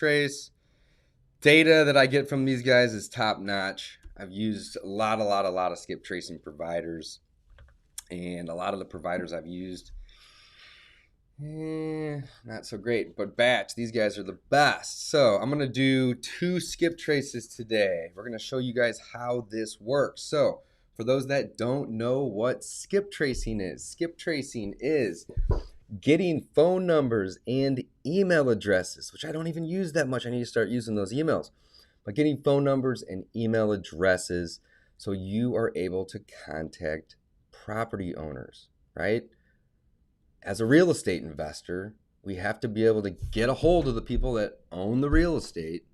Skiptrace. Data that I get from these guys is top notch. I've used a lot of skip tracing providers, and a lot of the providers I've used, not so great. But Batch, these guys are the best. So I'm gonna do 2 skip traces today. We're gonna show you guys how this works. So for those that don't know what skip tracing is getting phone numbers and email addresses, which I don't even use that much. I need to start using those emails. But getting phone numbers and email addresses so you are able to contact property owners, right? As a real estate investor, we have to be able to get a hold of the people that own the real estate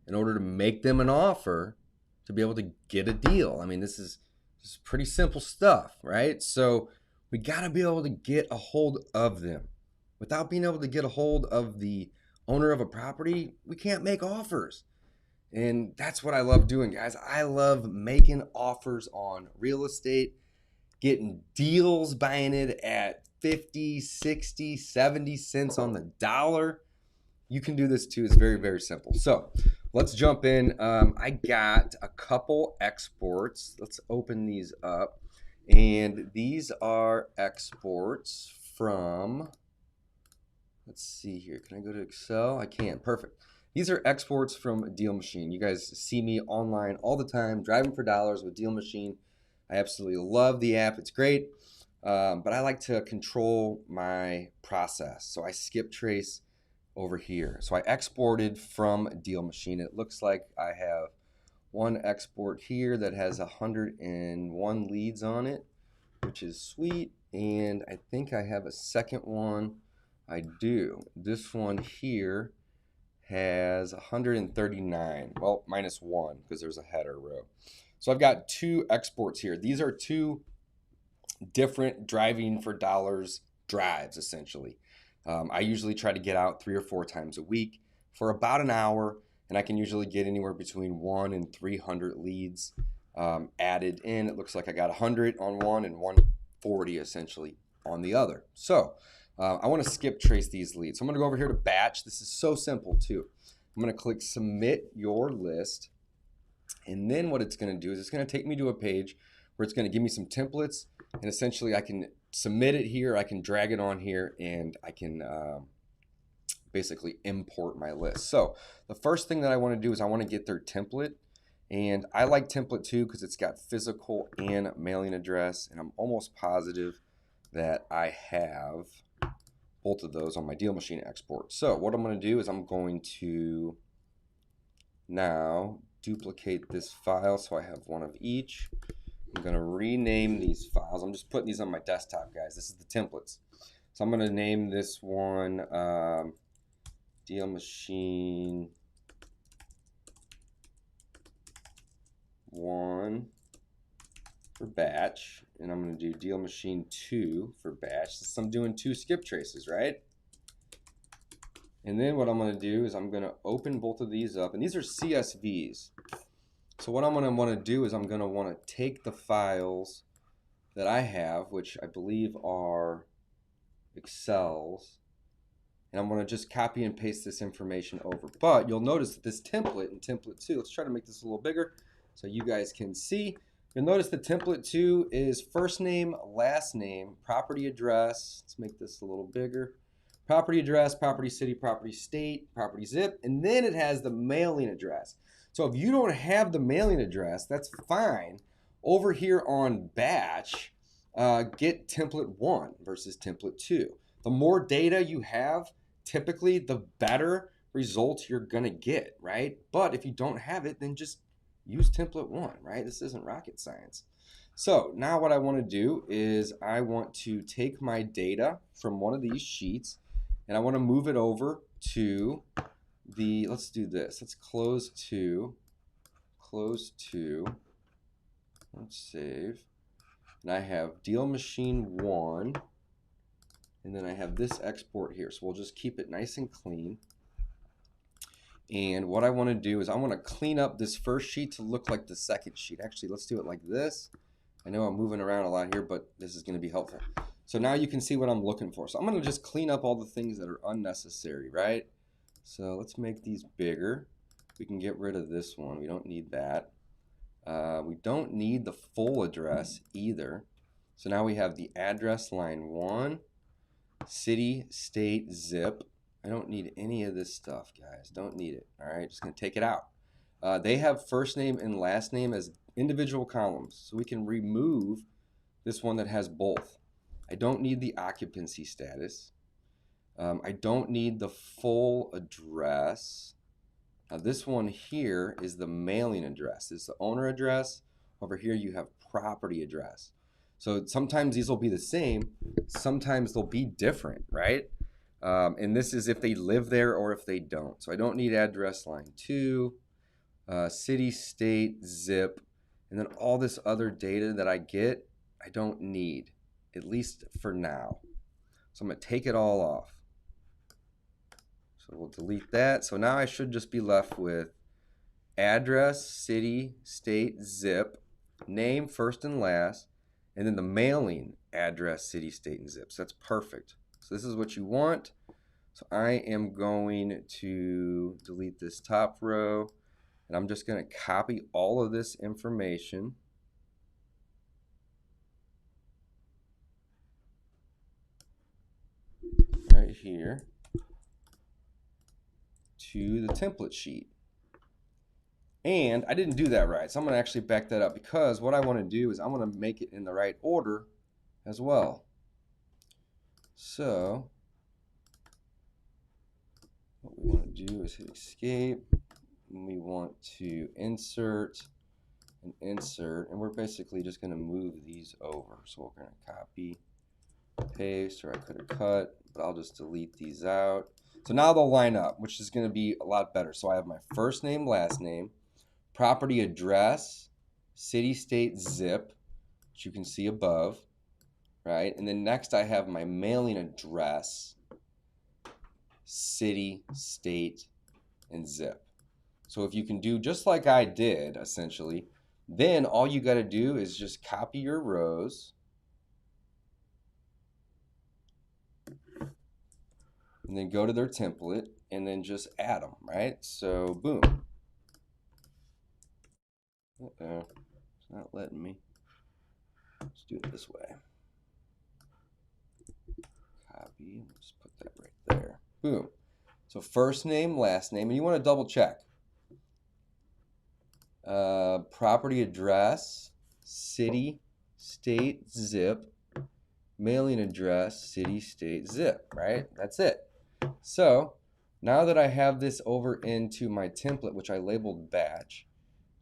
in order to make them an offer to be able to get a deal. I mean, this is pretty simple stuff, right? So we got to be able to get a hold of them. Without being able to get a hold of the owner of a property, we can't make offers. And that's what I love doing, guys. I love making offers on real estate, getting deals, buying it at 50, 60, 70 cents on the dollar. You can do this too. It's very, very simple. So let's jump in. I got a couple exports. Let's open these up. And these are exports from, let's see here. Can I go to Excel? I can. Perfect. These are exports from Deal Machine. You guys see me online all the time, driving for dollars with Deal Machine. I absolutely love the app. It's great. But I like to control my process. So I skip trace over here. So I exported from Deal Machine. It looks like I have one export here that has 101 leads on it, which is sweet. And I think I have a second one. I do. This one here has 139. Well, minus 1 because there's a header row. So I've got 2 exports here. These are 2 different driving for dollars drives, essentially. I usually try to get out 3 or 4 times a week for about an hour, and I can usually get anywhere between 1 and 300 leads added in. It looks like I got 100 on one and 140 essentially on the other. So I want to skip trace these leads. So I'm going to go over here to Batch. This is so simple too. I'm going to click Submit Your List. And then what it's going to do is it's going to take me to a page where it's going to give me some templates. And essentially I can submit it here. I can drag it on here, and I can basically import my list. So the first thing that I want to do is I want to get their template. And I like template 2 because it's got physical and mailing address. And I'm almost positive that I have both of those on my Deal Machine export. So what I'm going to do is I'm going to now duplicate this file so I have one of each. I'm going to rename these files. I'm just putting these on my desktop, guys. This is the templates. So I'm going to name this one Deal Machine 1 for Batch, and I'm going to do Deal Machine 2 for Batch. Since I'm doing 2 skip traces, right? And then what I'm going to do is I'm going to open both of these up, and these are CSVs. So what I'm going to want to do is I'm going to want to take the files that I have, which I believe are Excels, and I'm going to just copy and paste this information over. But you'll notice that this template in template 2, let's try to make this a little bigger so you guys can see. You'll notice the template 2 is first name, last name, property address. Let's make this a little bigger. Property address, property city, property state, property zip, and then it has the mailing address. So if you don't have the mailing address, that's fine. Over here on Batch, get template 1 versus template 2. The more data you have, typically the better results you're gonna get, right? But if you don't have it, then just use template 1, right? This isn't rocket science. So now what I want to do is I want to take my data from one of these sheets and I want to move it over to the, let's do this. Let's close 2, let's save. And I have Deal Machine 1, and then I have this export here. So we'll just keep it nice and clean. And what I want to do is I want to clean up this first sheet to look like the second sheet. Actually, let's do it like this. I know I'm moving around a lot here, but this is going to be helpful. So now you can see what I'm looking for. So I'm going to just clean up all the things that are unnecessary, right? So let's make these bigger. We can get rid of this one. We don't need that. We don't need the full address either. So now we have the address line 1, city, state, zip. I don't need any of this stuff, guys. Don't need it. All right, just gonna take it out. They have first name and last name as individual columns, so we can remove this one that has both. I don't need the occupancy status. I don't need the full address. Now this one here is the mailing address. It's the owner address. Over here you have property address. So sometimes these will be the same, sometimes they'll be different, right? And this is if they live there or if they don't. So I don't need address line 2, city, state, zip, and then all this other data that I get, I don't need, at least for now. So I'm gonna take it all off. So we'll delete that. So now I should just be left with address, city, state, zip, name first and last, and then the mailing address, city, state, and zip. So that's perfect. So this is what you want. So I am going to delete this top row, and I'm just going to copy all of this information. Right here to the template sheet. And I didn't do that right, so I'm going to actually back that up, because what I want to do is I want to make it in the right order as well. So what we want to do is hit escape, and we want to insert and insert, and we're basically just going to move these over. So we're going to copy, paste, or I could have cut, but I'll just delete these out. So now they'll line up, which is going to be a lot better. So I have my first name, last name, property address, city, state, zip, which you can see above, right? And then next I have my mailing address, city, state, and zip. So if you can do just like I did, essentially, then all you got to do is just copy your rows and then go to their template and then just add them, right? So boom. Uh-oh, it's not letting me. Let's do it this way. Copy, just put that right there. Boom. So first name, last name, and you want to double check. Property address, city, state, zip, mailing address, city, state, zip, right? That's it. So now that I have this over into my template, which I labeled batch,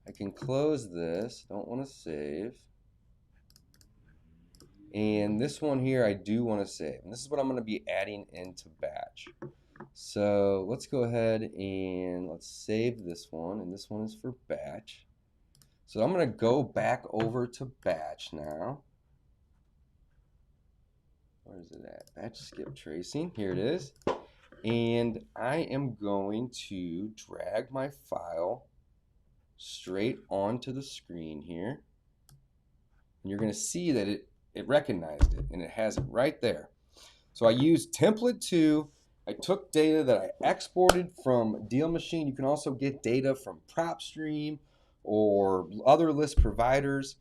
I can close this, don't want to save. And this one here I do want to save. And this is what I'm going to be adding into batch. So let's go ahead and let's save this one, and this one is for batch. So I'm going to go back over to batch now. Where is it at? Batch skip tracing. Here it is. And I am going to drag my file straight onto the screen here. And you're going to see that it recognized it, and it has it right there. So I used template 2. I took data that I exported from Deal Machine. You can also get data from PropStream or other list providers.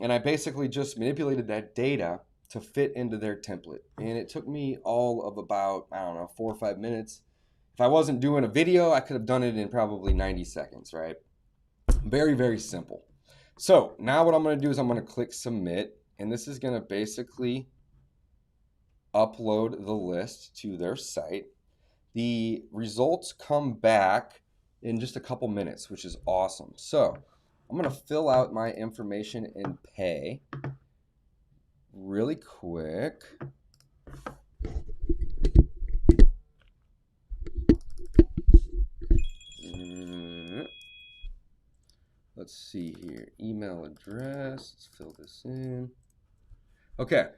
And I basically just manipulated that data to fit into their template. And it took me all of about, I don't know, 4 or 5 minutes. If I wasn't doing a video, I could have done it in probably 90 seconds, right? Very, very simple. So now what I'm going to do is I'm going to click submit. And this is going to basically upload the list to their site. The results come back in just a couple minutes, which is awesome. So I'm going to fill out my information and pay really quick. Let's see here. Email address. Let's fill this in. Okay.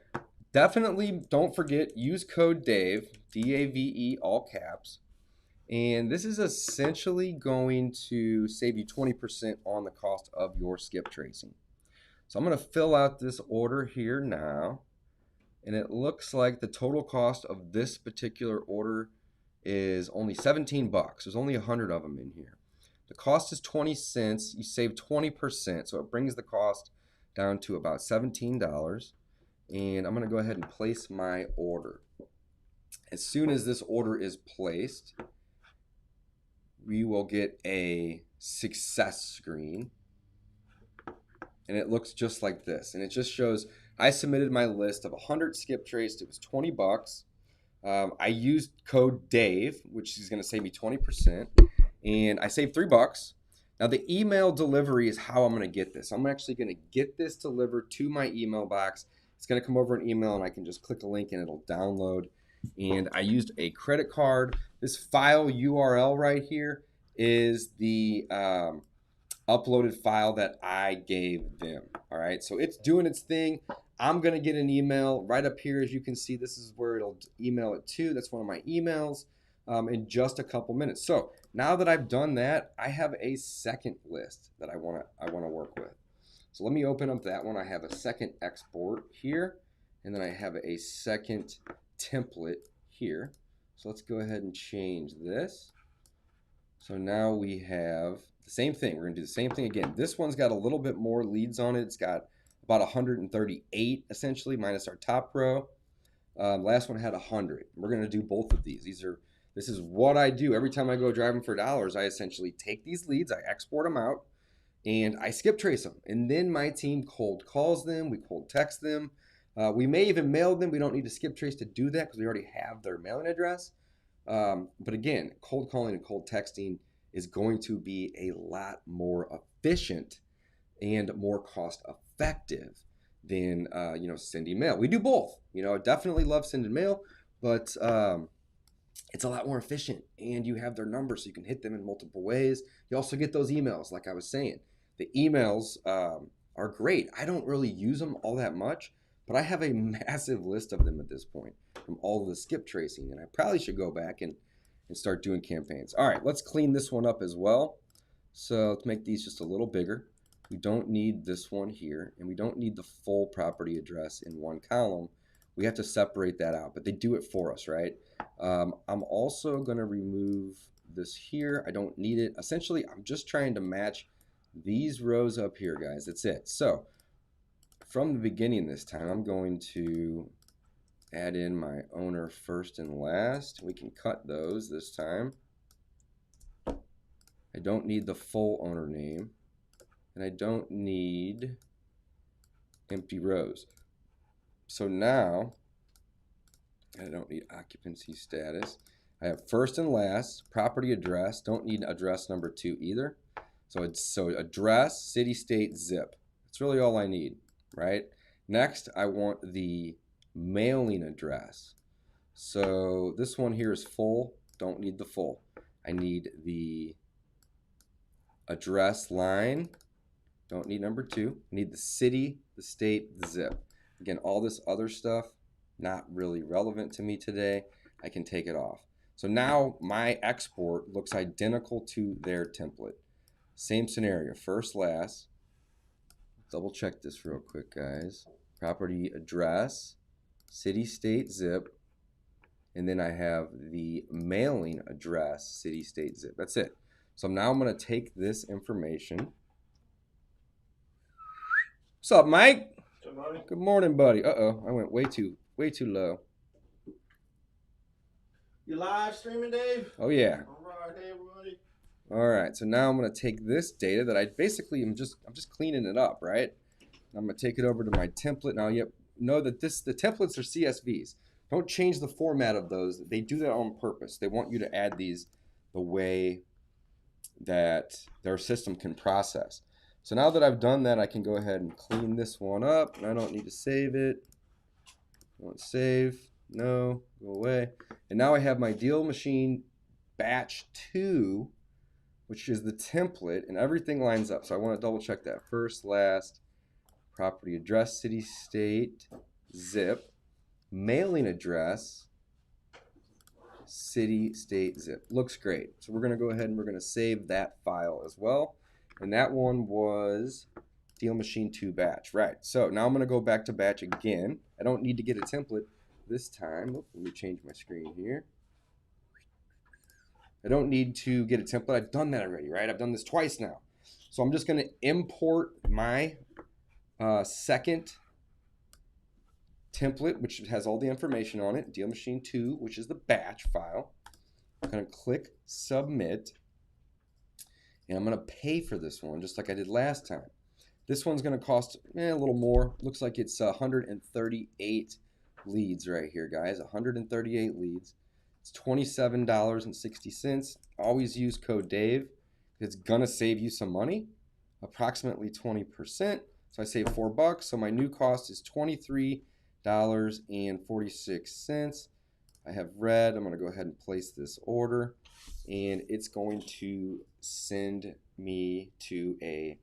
Definitely don't forget, use code DAVE, D-A-V-E, all caps. And this is essentially going to save you 20% on the cost of your skip tracing. So I'm going to fill out this order here now. And it looks like the total cost of this particular order is only 17 bucks. There's only 100 of them in here. The cost is 20 cents. You save 20%, so it brings the cost down to about $17. And I'm going to go ahead and place my order. As soon as this order is placed, we will get a success screen. And it looks just like this. And it just shows I submitted my list of 100 Skiptraced. It was 20 bucks. I used code DAVE, which is going to save me 20%. And I saved $3. Now the email delivery is how I'm going to get this. I'm actually going to get this delivered to my email box. It's going to come over an email and I can just click a link and it'll download. And I used a credit card. This file URL right here is the uploaded file that I gave them. All right, so it's doing its thing. I'm going to get an email right up here. As you can see, this is where it'll email it to. That's one of my emails in just a couple minutes. So now that I've done that, I have a second list that I want to work with. So let me open up that one. I have a second export here, and then I have a second template here. So let's go ahead and change this. So now we have the same thing. We're going to do the same thing again. This one's got a little bit more leads on it. It's got about 138 essentially, minus our top row. Last one had 100. We're going to do both of these. This is what I do every time I go driving for dollars. I essentially take these leads, I export them out, and I skip trace them. And then my team cold calls them. We cold text them. We may even mail them. We don't need to skip trace to do that because we already have their mailing address. But again, cold calling and cold texting is going to be a lot more efficient and more cost effective than sending mail. We do both. I definitely love sending mail, but it's a lot more efficient, and you have their number so you can hit them in multiple ways. You also get those emails, like I was saying. The emails are great. I don't really use them all that much, but I have a massive list of them at this point from all of the skip tracing, and I probably should go back and start doing campaigns. All right, let's clean this one up as well. So let's make these just a little bigger. We don't need this one here, and we don't need the full property address in one column. We have to separate that out, but they do it for us, right? I'm also going to remove this here. I don't need it. Essentially, I'm just trying to match these rows up here, guys. That's it. So from the beginning this time, I'm going to add in my owner first and last. We can cut those this time. I don't need the full owner name, and I don't need empty rows. So now I don't need occupancy status. I have first and last, property address. Don't need address number 2 either. So address, city, state, zip. That's really all I need, right? Next, I want the mailing address. So this one here is full. Don't need the full. I need the address line. Don't need number 2. I need the city, the state, the zip. Again, all this other stuff, not really relevant to me today. I can take it off. So now my export looks identical to their template. Same scenario, first, last. Double check this real quick, guys. Property address, city, state, zip. And then I have the mailing address, city, state, zip. That's it. So now I'm going to take this information. What's up, Mike? What's up, buddy? Good morning, buddy. Uh-oh, I went way too low. You live streaming, Dave? Oh, yeah. All right, hey, everybody. All right, so now I'm going to take this data that I basically I'm just cleaning it up, right? I'm going to take it over to my template. Now, you know that the templates are CSVs. Don't change the format of those. They do that on purpose. They want you to add these the way that their system can process. So now that I've done that, I can go ahead and clean this one up. I don't need to save it. I want save. No, go away. And now I have my deal machine batch 2, which is the template, and everything lines up. So I want to double check that. First, last, property address, city, state, zip, mailing address, city, state, zip. Looks great. So we're going to go ahead and we're going to save that file as well. And that one was deal machine 2 batch. Right. So now I'm going to go back to batch again. I don't need to get a template this time. Let me change my screen here. I don't need to get a template. I've done that already, right? I've done this twice now. So I'm just going to import my second template, which has all the information on it, Deal Machine 2, which is the batch file. I'm going to click Submit, and I'm going to pay for this one just like I did last time. This one's going to cost a little more. Looks like it's 138 leads right here, guys. 138 leads. It's $27.60. Always use code Dave. It's going to save you some money, approximately 20%. So I save $4. So my new cost is $23.46. I have read. I'm going to go ahead and place this order, and it's going to send me to a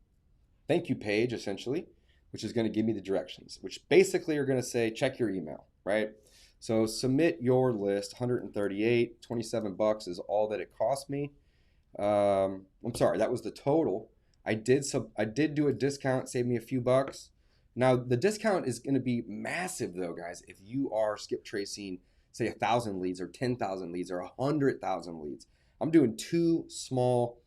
thank you page, essentially, which is going to give me the directions, which basically are going to say, check your email, right? So submit your list, 138, $27 is all that it cost me. I'm sorry, that was the total. I did do a discount, saved me a few bucks. Now, the discount is going to be massive, though, guys, if you are skip tracing, say, 1,000 leads or 10,000 leads or 100,000 leads. I'm doing two small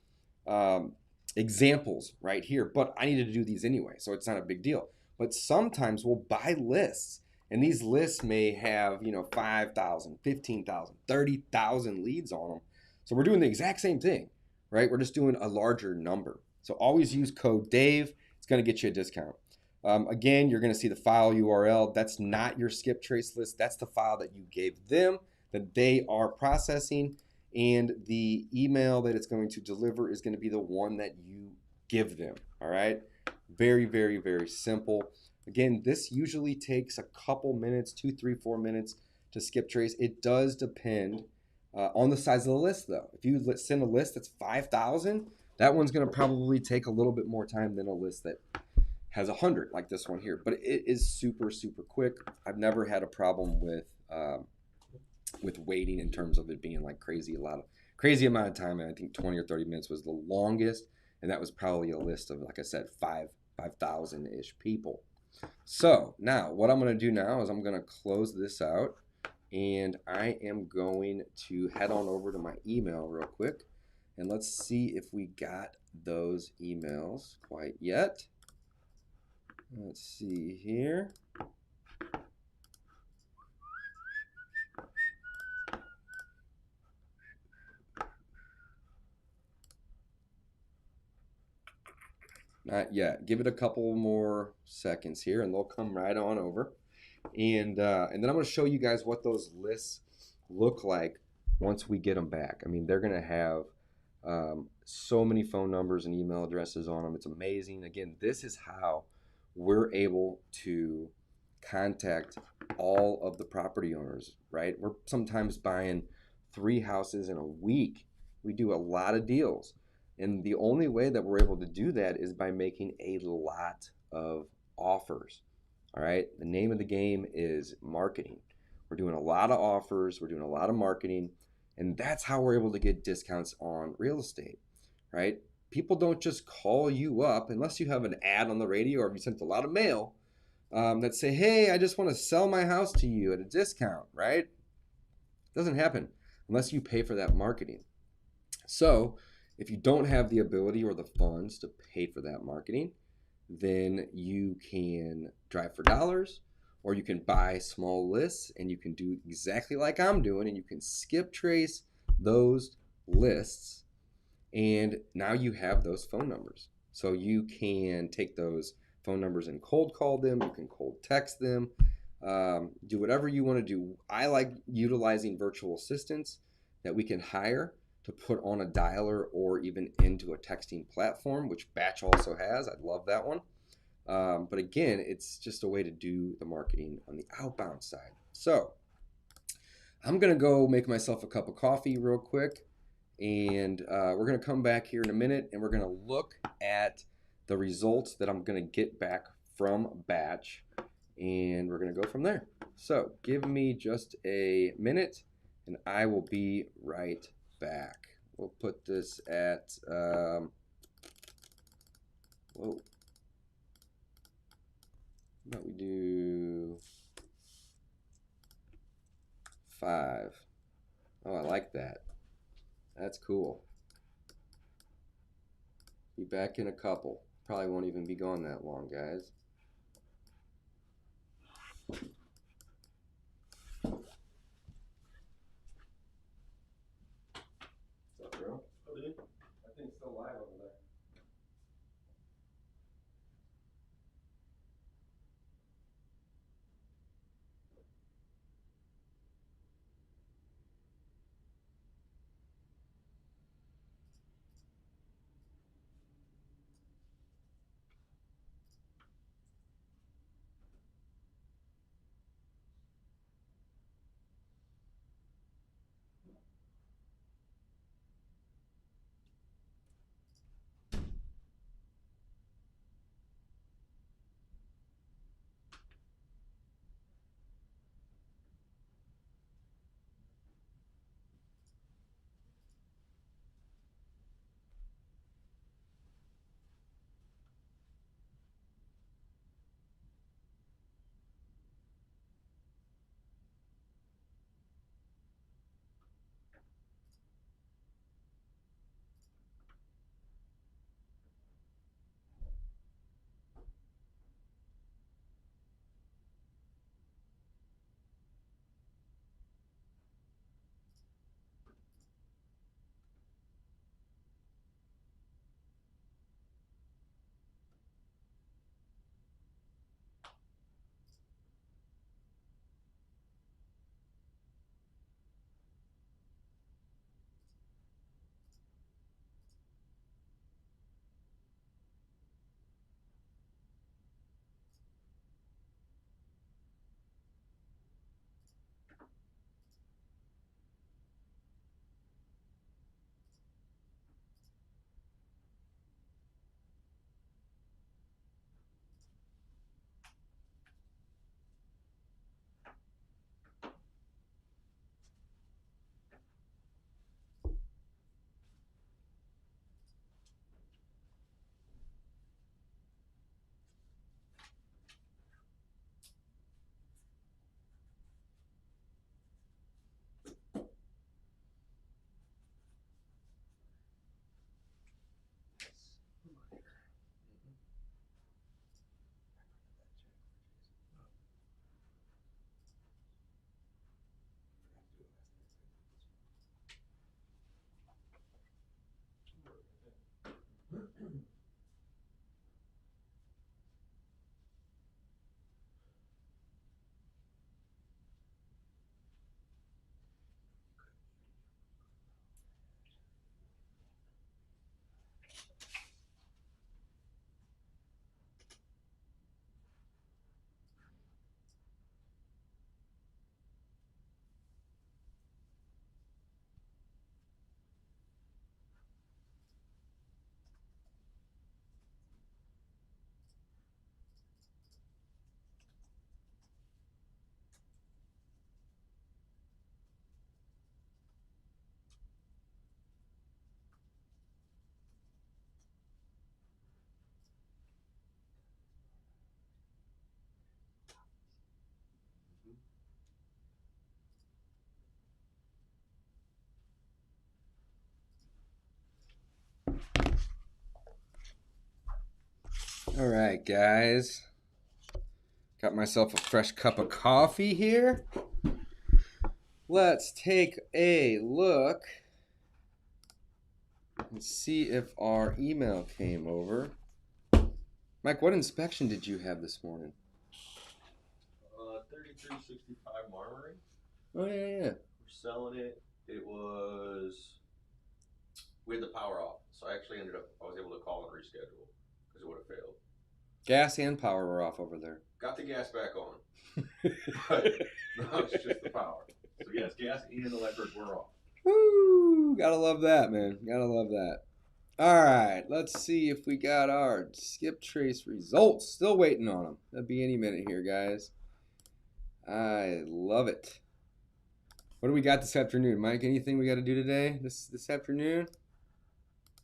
examples right here, but I needed to do these anyway, so it's not a big deal. But sometimes we'll buy lists, and these lists may have 5,000, 15,000, 30,000 leads on them. So we're doing the exact same thing, right? We're just doing a larger number. So always use code Dave. It's going to get you a discount. Again, you're going to see the file URL. That's not your skip trace list. That's the file that you gave them that they are processing. And the email that it's going to deliver is going to be the one that you give them. All right. Very, very, very simple. Again, this usually takes a couple minutes, 2, 3, 4 minutes to skip trace. It does depend on the size of the list, though. If you send a list that's 5,000, that one's going to probably take a little bit more time than a list that has 100, like this one here. But it is super, super quick. I've never had a problem with waiting in terms of it being like crazy amount of time. And I think 20 or 30 minutes was the longest, and that was probably a list of, like I said, 5,000-ish people. So now what I'm going to do now is I'm going to close this out, and I am going to head on over to my email real quick, and let's see if we got those emails quite yet. Let's see here. Not yet. Give it a couple more seconds here, and they'll come right on over. And then I'm going to show you guys what those lists look like once we get them back. I mean, they're going to have so many phone numbers and email addresses on them. It's amazing. Again, this is how we're able to contact all of the property owners, right? We're sometimes buying 3 houses in a week. We do a lot of deals. And the only way that we're able to do that is by making a lot of offers. All right. The name of the game is marketing. We're doing a lot of offers. We're doing a lot of marketing. And that's how we're able to get discounts on real estate, right? People don't just call you up unless you have an ad on the radio or if you sent a lot of mail that say, hey, I just want to sell my house to you at a discount, right? It doesn't happen unless you pay for that marketing. So if you don't have the ability or the funds to pay for that marketing, then you can drive for dollars, or you can buy small lists, and you can do exactly like I'm doing, and you can skip trace those lists, and now you have those phone numbers. So you can take those phone numbers and cold call them. You can cold text them. Do whatever you want to do. I like utilizing virtual assistants that we can hire to put on a dialer or even into a texting platform, which Batch also has. I love that one. But again, it's just a way to do the marketing on the outbound side. So I'm going to go make myself a cup of coffee real quick, and we're going to come back here in a minute, and we're going to look at the results that I'm going to get back from Batch, and we're going to go from there. So give me just a minute, and I will be right back. We'll put this at whoa. How about we do 5? Oh, I like that. That's cool. Be back in a couple. Probably won't even be gone that long, guys. What's up, bro? Oh, dude. That thing's still live over there. All right, guys. Got myself a fresh cup of coffee here. Let's take a look and see if our email came over. Mike, what inspection did you have this morning? 3365 Marmory. Oh, yeah. We're selling it. It was. We had the power off, so I actually I was able to call and reschedule because it would have failed. Gas and power were off over there. Got the gas back on, but now it's just the power. So yes, gas and electric were off. Woo! Gotta love that, man. Gotta love that. All right, let's see if we got our Skiptrace results. Still waiting on them. That'll be any minute here, guys. I love it. What do we got this afternoon, Mike? Anything we got to do today? This afternoon?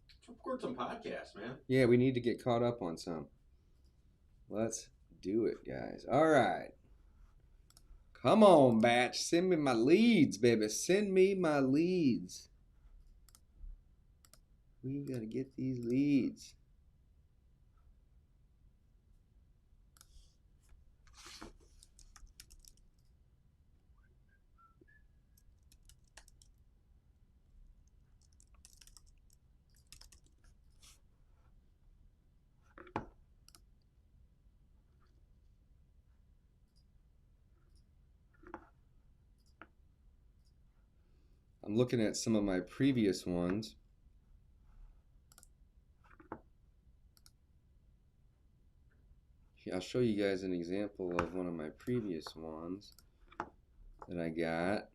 Let's record some podcasts, man. Yeah, we need to get caught up on some. Let's do it, guys. All right. Come on, batch. Send me my leads, baby. Send me my leads. We got to get these leads. I'm looking at some of my previous ones. I'll show you guys an example of one of my previous ones that I got.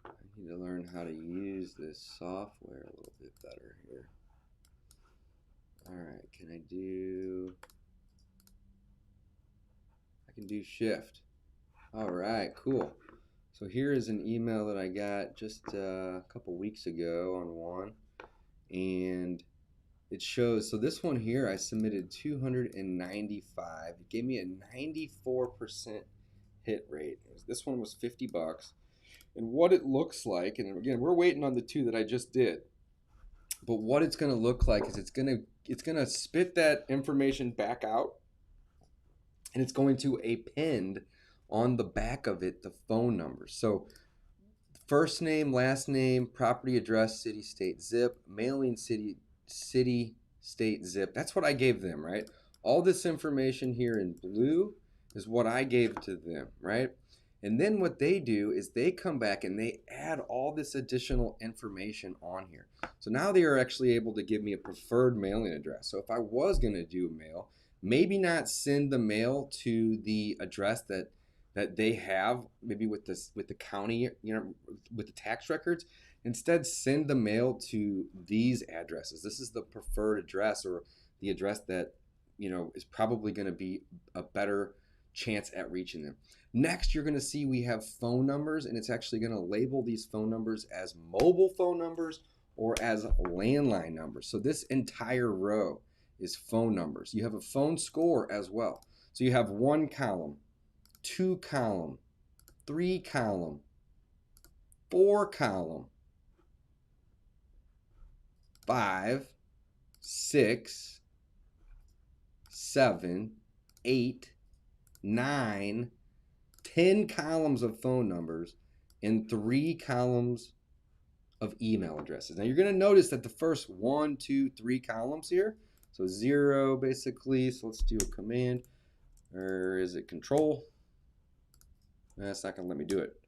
I need to learn how to use this software a little bit better here. Alright, I can do shift. Alright, cool. So here is an email that I got just a couple weeks ago on one, and it shows, so this one here I submitted 295. It gave me a 94% hit rate. This one was 50 bucks. And what it looks like, and again, we're waiting on the two that I just did, but what it's going to look like is it's going to spit that information back out, and it's going to append on the back of it the phone number. So first name, last name, property address, city, state, zip, mailing, city, state, zip. That's what I gave them, right? All this information here in blue is what I gave to them, right? And then what they do is they come back and they add all this additional information on here. So now they are actually able to give me a preferred mailing address. So if I was going to do a mail, maybe not send the mail to the address that they have, maybe with the county, with the tax records. Instead, send the mail to these addresses. This is the preferred address, or the address that is probably going to be a better chance at reaching them. Next, you're going to see we have phone numbers, and it's actually going to label these phone numbers as mobile phone numbers or as landline numbers. So this entire row is phone numbers. You have a phone score as well. So you have 1 column, 2 column, 3 column, 4 column, 5, 6, 7, 8, 9, 10 columns of phone numbers, and 3 columns of email addresses. Now you're going to notice that the first 1, 2, 3 columns here, so 0 basically, so let's do a command, or is it control? That's not going to let me do it.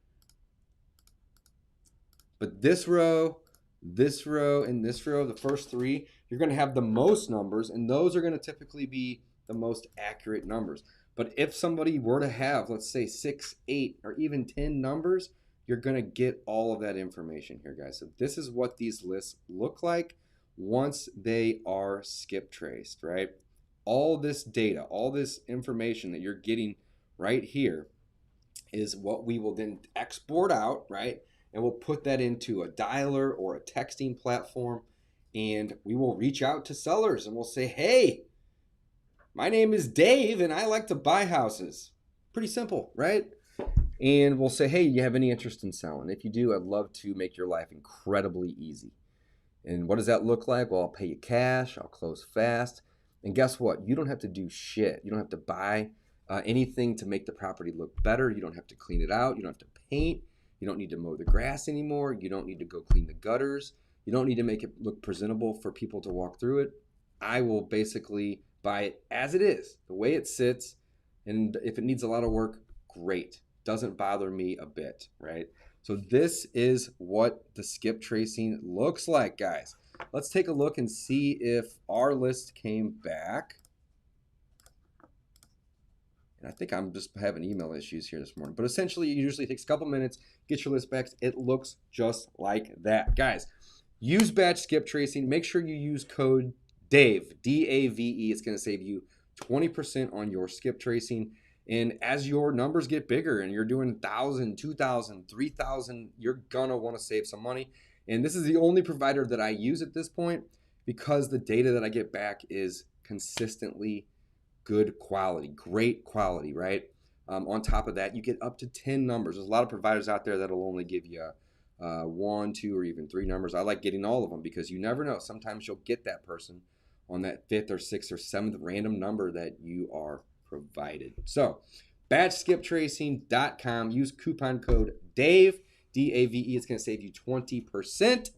But this row, and this row, the first 3, you're going to have the most numbers, and those are going to typically be the most accurate numbers. But if somebody were to have, let's say 6, 8, or even 10 numbers, you're going to get all of that information here, guys. So this is what these lists look like once they are skip traced, right? All this data, all this information that you're getting right here is what we will then export out, right? And we'll put that into a dialer or a texting platform, and we will reach out to sellers and we'll say, hey, my name is Dave and I like to buy houses. Pretty simple, right? And we'll say, hey, you have any interest in selling? If you do, I'd love to make your life incredibly easy. And what does that look like? Well, I'll pay you cash, I'll close fast. And guess what? You don't have to do shit. You don't have to buy anything to make the property look better. You don't have to clean it out. You don't have to paint. You don't need to mow the grass anymore. You don't need to go clean the gutters. You don't need to make it look presentable for people to walk through it. I will basically buy it as it is, the way it sits. And if it needs a lot of work, great. Doesn't bother me a bit, right? So this is what the skip tracing looks like, guys. Let's take a look and see if our list came back. And I think I'm just having email issues here this morning. But essentially, it usually takes a couple minutes, get your list back. It looks just like that. Guys, use batch skip tracing. Make sure you use code DAVE, D-A-V-E. It's going to save you 20% on your skip tracing. And as your numbers get bigger and you're doing 1,000, 2,000, 3,000, you're going to want to save some money. And this is the only provider that I use at this point because the data that I get back is consistently good quality, great quality, right? On top of that, you get up to 10 numbers. There's a lot of providers out there that'll only give you 1, 2, or even 3 numbers. I like getting all of them because you never know. Sometimes you'll get that person on that 5th or 6th or 7th random number that you are provided. So, batchskiptracing.com. Use coupon code DAVE, D-A-V-E. It's going to save you 20%.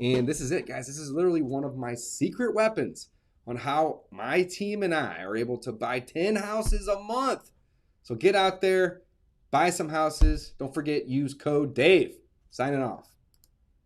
And this is it, guys. This is literally one of my secret weapons on how my team and I are able to buy 10 houses a month. So get out there, buy some houses. Don't forget, use code DAVE. Signing off.